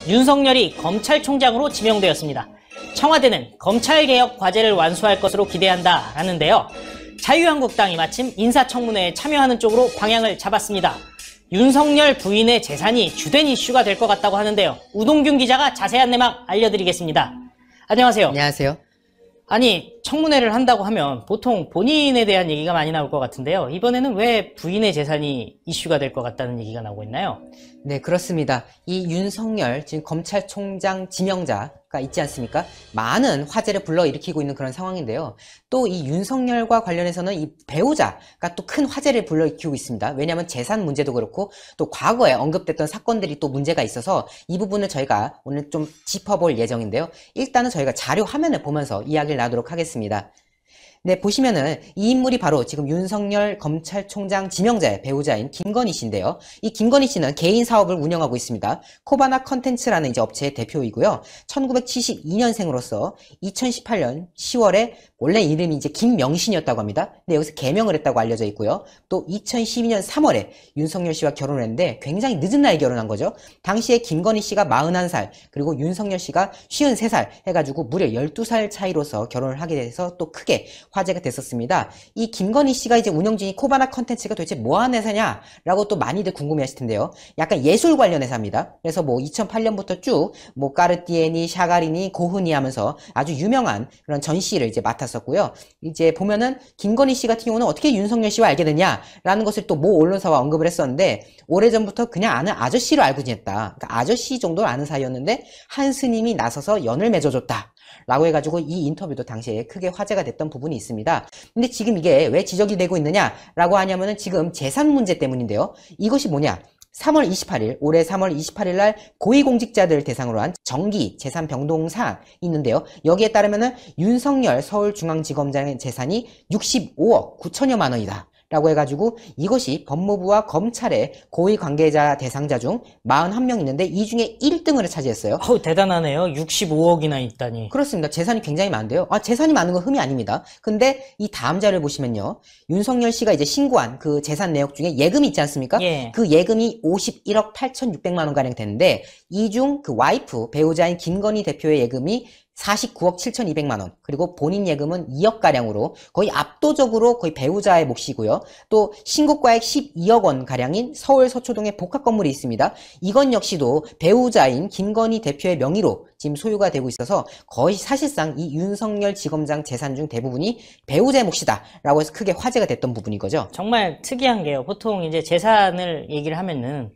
윤석열이 검찰총장으로 지명되었습니다. 청와대는 검찰개혁 과제를 완수할 것으로 기대한다라는데요. 자유한국당이 마침 인사청문회에 참여하는 쪽으로 방향을 잡았습니다. 윤석열 부인의 재산이 주된 이슈가 될 것 같다고 하는데요. 우동균 기자가 자세한 내막 알려드리겠습니다. 안녕하세요. 안녕하세요. 아니, 청문회를 한다고 하면 보통 본인에 대한 얘기가 많이 나올 것 같은데요. 이번에는 왜 부인의 재산이 이슈가 될 것 같다는 얘기가 나오고 있나요? 네, 그렇습니다. 이 윤석열, 지금 검찰총장 지명자가 있지 않습니까? 많은 화제를 불러일으키고 있는 그런 상황인데요. 또 이 윤석열과 관련해서는 이 배우자가 또 큰 화제를 불러일으키고 있습니다. 왜냐하면 재산 문제도 그렇고 또 과거에 언급됐던 사건들이 또 문제가 있어서 이 부분을 저희가 오늘 좀 짚어볼 예정인데요. 일단은 저희가 자료 화면을 보면서 이야기를 나누도록 하겠습니다. 네, 보시면은 이 인물이 바로 지금 윤석열 검찰총장 지명자의 배우자인 김건희 씨인데요. 이 김건희 씨는 개인 사업을 운영하고 있습니다. 코바나 컨텐츠라는 이제 업체의 대표이고요. 1972년생으로서 2018년 10월에 원래 이름이 이제 김명신이었다고 합니다. 근데 여기서 개명을 했다고 알려져 있고요. 또 2012년 3월에 윤석열 씨와 결혼을 했는데 굉장히 늦은 나이에 결혼한 거죠. 당시에 김건희 씨가 41살, 그리고 윤석열 씨가 53살 해가지고 무려 12살 차이로서 결혼을 하게 돼서 또 크게 화제가 됐었습니다. 이 김건희 씨가 이제 운영 중인 코바나 컨텐츠가 도대체 뭐 하는 회사냐라고 또 많이들 궁금해 하실 텐데요. 약간 예술 관련 회사입니다. 그래서 뭐 2008년부터 쭉 뭐 까르띠에니, 샤가리니, 고흐니 하면서 아주 유명한 그런 전시를 이제 맡았었고요. 이제 보면은 김건희 씨 같은 경우는 어떻게 윤석열 씨와 알게 됐냐라는 것을 또 모 언론사와 언급을 했었는데 오래전부터 그냥 아는 아저씨로 알고 지냈다. 그러니까 아저씨 정도로 아는 사이였는데 한 스님이 나서서 연을 맺어줬다. 라고 해가지고 이 인터뷰도 당시에 크게 화제가 됐던 부분이 있습니다. 근데 지금 이게 왜 지적이 되고 있느냐라고 하냐면은 지금 재산 문제 때문인데요. 이것이 뭐냐? 3월 28일, 올해 3월 28일 날 고위공직자들 대상으로 한 정기 재산 변동사항이 있는데요. 여기에 따르면은 윤석열 서울중앙지검장의 재산이 65억 9천여만 원이다. 라고 해가지고 이것이 법무부와 검찰의 고위 관계자 대상자 중 41명 있는데 이 중에 1등을 차지했어요. 대단하네요. 65억이나 있다니. 그렇습니다. 재산이 굉장히 많은데요. 재산이 많은 건 흠이 아닙니다. 근데 이 다음 자료를 보시면요. 윤석열 씨가 이제 신고한 그 재산 내역 중에 예금이 있지 않습니까? 예. 그 예금이 51억 8,600만 원 가량 되는데 이 중 그 와이프 배우자인 김건희 대표의 예금이 49억 7,200만 원, 그리고 본인 예금은 2억가량으로 거의 압도적으로 거의 배우자의 몫이고요. 또 신고가액 12억 원 가량인 서울 서초동에 복합 건물이 있습니다. 이건 역시도 배우자인 김건희 대표의 명의로 지금 소유가 되고 있어서 거의 사실상 이 윤석열 지검장 재산 중 대부분이 배우자의 몫이다 라고 해서 크게 화제가 됐던 부분인 거죠. 정말 특이한 게요. 보통 이제 재산을 얘기를 하면은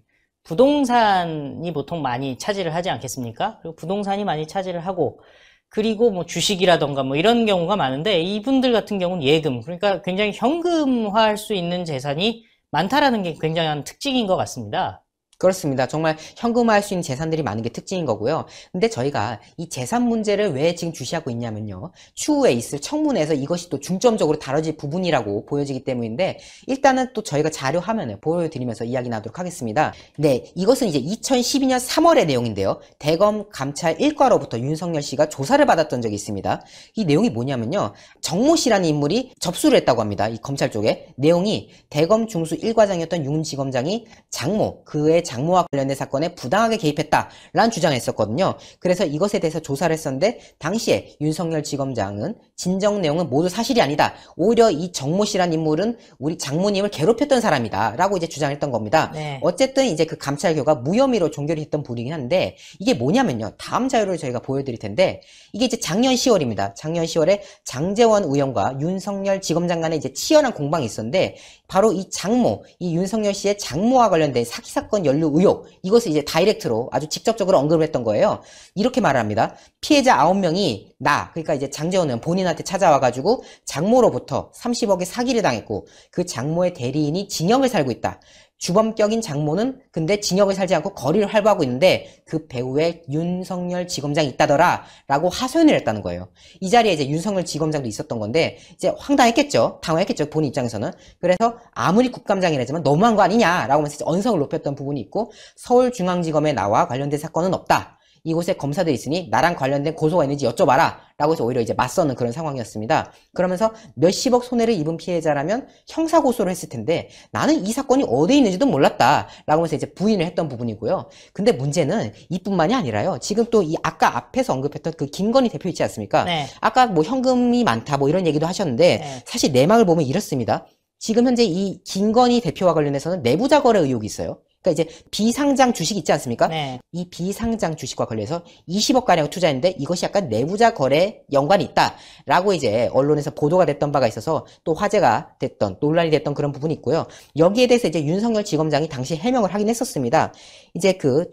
부동산이 보통 많이 차지를 하지 않겠습니까? 그리고 부동산이 많이 차지를 하고 그리고 뭐 주식이라던가 뭐 이런 경우가 많은데 이분들 같은 경우는 예금, 그러니까 굉장히 현금화할 수 있는 재산이 많다라는 게 굉장한 특징인 것 같습니다. 그렇습니다. 정말 현금화할 수 있는 재산들이 많은 게 특징인 거고요. 근데 저희가 이 재산 문제를 왜 지금 주시하고 있냐면요. 추후에 있을 청문회에서 이것이 또 중점적으로 다뤄질 부분이라고 보여지기 때문인데 일단은 또 저희가 자료 화면을 보여드리면서 이야기 나도록 하겠습니다. 네, 이것은 이제 2012년 3월의 내용인데요. 대검 감찰 1과로부터 윤석열 씨가 조사를 받았던 적이 있습니다. 이 내용이 뭐냐면요. 정모 씨라는 인물이 접수를 했다고 합니다. 이 검찰 쪽에. 내용이 대검 중수 1과장이었던 윤 지검장이 장모, 그의 장모와 관련된 사건에 부당하게 개입했다라는 주장을 했었거든요. 그래서 이것에 대해서 조사를 했었는데 당시에 윤석열 지검장은 진정 내용은 모두 사실이 아니다. 오히려 이 정모 씨란 인물은 우리 장모님을 괴롭혔던 사람이다 라고 이제 주장했던 겁니다. 네. 어쨌든 이제 그 감찰 결과 무혐의로 종결이 됐던 부분이긴 한데 이게 뭐냐면요. 다음 자료를 저희가 보여드릴 텐데 이게 이제 작년 10월입니다. 작년 10월에 장제원 의원과 윤석열 지검장 간에 이제 치열한 공방이 있었는데 바로 이 장모, 이 윤석열 씨의 장모와 관련된 사기 사건 연루 의혹, 이것을 이제 다이렉트로 아주 직접적으로 언급을 했던 거예요. 이렇게 말을 합니다. 피해자 9명이 그러니까 이제 장제원 의원 본인한테 찾아와가지고 장모로부터 30억의 사기를 당했고 그 장모의 대리인이 징역을 살고 있다. 주범격인 장모는 근데 징역을 살지 않고 거리를 활보하고 있는데 그 배후에 윤석열 지검장이 있다더라 라고 하소연을 했다는 거예요. 이 자리에 이제 윤석열 지검장도 있었던 건데 이제 황당했겠죠. 당황했겠죠. 본인 입장에서는. 그래서 아무리 국감장이라지만 너무한 거 아니냐 라고 하면서 언성을 높였던 부분이 있고 서울중앙지검에 나와 관련된 사건은 없다. 이곳에 검사들이 있으니 나랑 관련된 고소가 있는지 여쭤봐라 라고 해서 오히려 이제 맞서는 그런 상황이었습니다. 그러면서 몇십억 손해를 입은 피해자라면 형사고소를 했을 텐데 나는 이 사건이 어디에 있는지도 몰랐다 라고 해서 이제 부인을 했던 부분이고요. 근데 문제는 이뿐만이 아니라요. 지금 또 이 아까 앞에서 언급했던 그 김건희 대표 있지 않습니까? 네. 아까 뭐 현금이 많다 뭐 이런 얘기도 하셨는데 네. 사실 내막을 보면 이렇습니다. 지금 현재 이 김건희 대표와 관련해서는 내부자 거래 의혹이 있어요. 그러니까 이제 비상장 주식 있지 않습니까? 네. 이 비상장 주식과 관련해서 20억 가량 투자했는데 이것이 약간 내부자 거래 연관이 있다라고 이제 언론에서 보도가 됐던 바가 있어서 또 화제가 됐던 논란이 됐던 그런 부분이 있고요. 여기에 대해서 이제 윤석열 지검장이 당시 해명을 하긴 했었습니다. 이제 그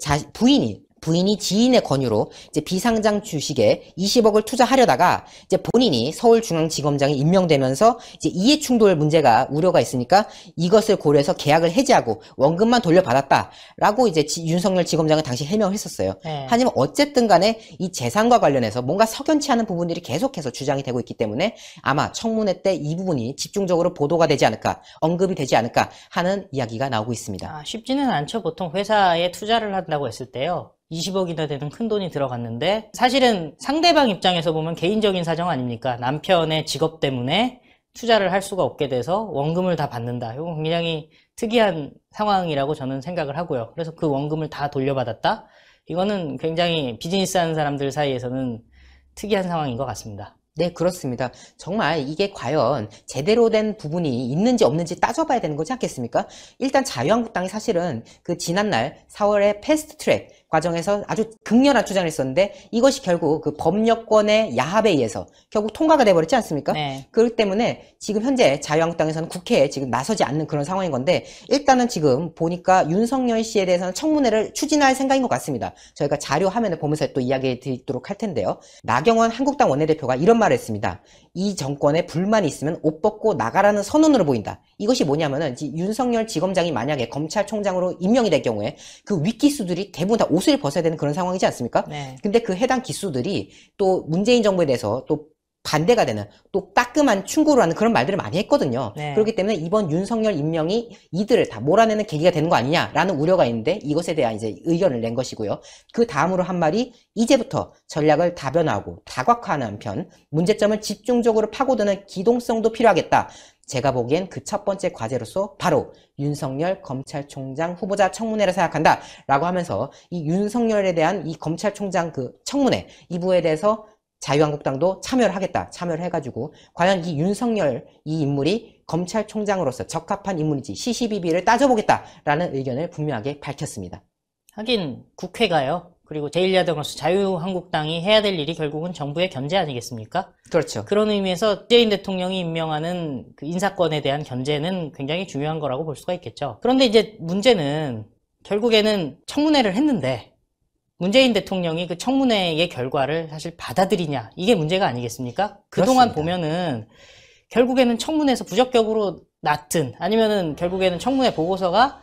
부인이 지인의 권유로 이제 비상장 주식에 20억을 투자하려다가 이제 본인이 서울중앙지검장이 임명되면서 이제 이해충돌 문제가 우려가 있으니까 이것을 고려해서 계약을 해지하고 원금만 돌려받았다라고 이제 윤석열 지검장은 당시 해명을 했었어요. 네. 하지만 어쨌든 간에 이 재산과 관련해서 뭔가 석연치 않은 부분들이 계속해서 주장이 되고 있기 때문에 아마 청문회 때 이 부분이 집중적으로 보도가 되지 않을까, 언급이 되지 않을까 하는 이야기가 나오고 있습니다. 쉽지는 않죠. 보통 회사에 투자를 한다고 했을 때요. 20억이나 되는 큰 돈이 들어갔는데 사실은 상대방 입장에서 보면 개인적인 사정 아닙니까? 남편의 직업 때문에 투자를 할 수가 없게 돼서 원금을 다 받는다. 이건 굉장히 특이한 상황이라고 저는 생각을 하고요. 그래서 그 원금을 다 돌려받았다? 이거는 굉장히 비즈니스 하는 사람들 사이에서는 특이한 상황인 것 같습니다. 네, 그렇습니다. 정말 이게 과연 제대로 된 부분이 있는지 없는지 따져봐야 되는 거지 않겠습니까? 일단 자유한국당이 사실은 그 지난날 4월에 패스트트랙 과정에서 아주 극렬한 주장을 했었는데 이것이 결국 그 법력권의 야합에 의해서 결국 통과가 돼버렸지 않습니까? 네. 그렇기 때문에 지금 현재 자유한국당에서는 국회에 지금 나서지 않는 그런 상황인 건데 일단은 지금 보니까 윤석열 씨에 대해서는 청문회를 추진할 생각인 것 같습니다. 저희가 자료 화면을 보면서 또 이야기 드리도록 할 텐데요. 나경원 한국당 원내대표가 이런 말을 했습니다. 이 정권에 불만이 있으면 옷 벗고 나가라는 선언으로 보인다. 이것이 뭐냐면은 윤석열 지검장이 만약에 검찰총장으로 임명이 될 경우에 그 윗기수들이 대부분 다 옷을 벗어야 되는 그런 상황이지 않습니까? 네. 근데 그 해당 기수들이 또 문재인 정부에 대해서 또 반대가 되는 또 따끔한 충고를 하는 그런 말들을 많이 했거든요. 네. 그렇기 때문에 이번 윤석열 임명이 이들을 다 몰아내는 계기가 되는 거 아니냐라는 우려가 있는데 이것에 대한 이제 의견을 낸 것이고요. 그 다음으로 한 말이 이제부터 전략을 다변화하고 다각화하는 한편 문제점을 집중적으로 파고드는 기동성도 필요하겠다. 제가 보기엔 그 첫 번째 과제로서 바로 윤석열 검찰총장 후보자 청문회를 생각한다 라고 하면서 이 윤석열에 대한 이 검찰총장 그 청문회 이 부분에 대해서 자유한국당도 참여를 하겠다. 참여를 해가지고 과연 이 윤석열 이 인물이 검찰총장으로서 적합한 인물인지 시시비비를 따져보겠다라는 의견을 분명하게 밝혔습니다. 하긴 국회가요. 그리고 제1야당으로서 자유한국당이 해야 될 일이 결국은 정부의 견제 아니겠습니까? 그렇죠. 그런 의미에서 문재인 대통령이 임명하는 그 인사권에 대한 견제는 굉장히 중요한 거라고 볼 수가 있겠죠. 그런데 이제 문제는 결국에는 청문회를 했는데 문재인 대통령이 그 청문회의 결과를 사실 받아들이냐 이게 문제가 아니겠습니까? 그동안 보면은 결국에는 청문회에서 부적격으로 났든 아니면은 결국에는 청문회 보고서가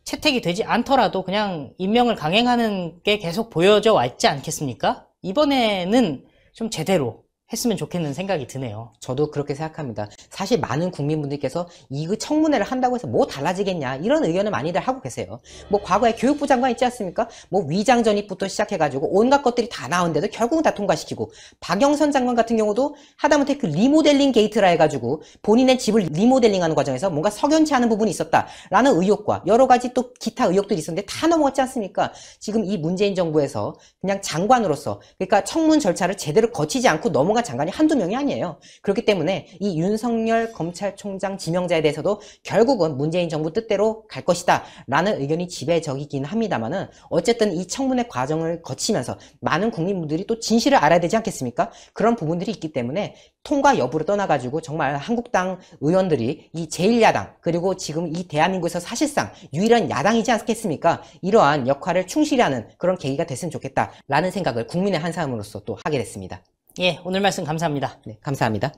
채택이 되지 않더라도 그냥 임명을 강행하는 게 계속 보여져 왔지 않겠습니까? 이번에는 좀 제대로 했으면 좋겠는 생각이 드네요. 저도 그렇게 생각합니다. 사실 많은 국민분들께서 이 청문회를 한다고 해서 뭐 달라지겠냐 이런 의견을 많이들 하고 계세요. 뭐 과거에 교육부 장관 있지 않습니까? 뭐 위장 전입부터 시작해가지고 온갖 것들이 다 나오는데도 결국은 다 통과시키고 박영선 장관 같은 경우도 하다못해 그 리모델링 게이트라 해가지고 본인의 집을 리모델링하는 과정에서 뭔가 석연치 않은 부분이 있었다라는 의혹과 여러 가지 또 기타 의혹들이 있었는데 다 넘어갔지 않습니까? 지금 이 문재인 정부에서 그냥 장관으로서 그러니까 청문 절차를 제대로 거치지 않고 넘어간 장관이 한두 명이 아니에요. 그렇기 때문에 이 윤석열 검찰총장 지명자에 대해서도 결국은 문재인 정부 뜻대로 갈 것이다 라는 의견이 지배적이긴 합니다만은 어쨌든 이 청문회 과정을 거치면서 많은 국민분들이 또 진실을 알아야 되지 않겠습니까? 그런 부분들이 있기 때문에 통과 여부를 떠나가지고 정말 한국당 의원들이 이 제1야당 그리고 지금 이 대한민국에서 사실상 유일한 야당이지 않겠습니까? 이러한 역할을 충실히 하는 그런 계기가 됐으면 좋겠다라는 생각을 국민의 한 사람으로서 또 하게 됐습니다. 예, 오늘 말씀 감사합니다. 네, 감사합니다.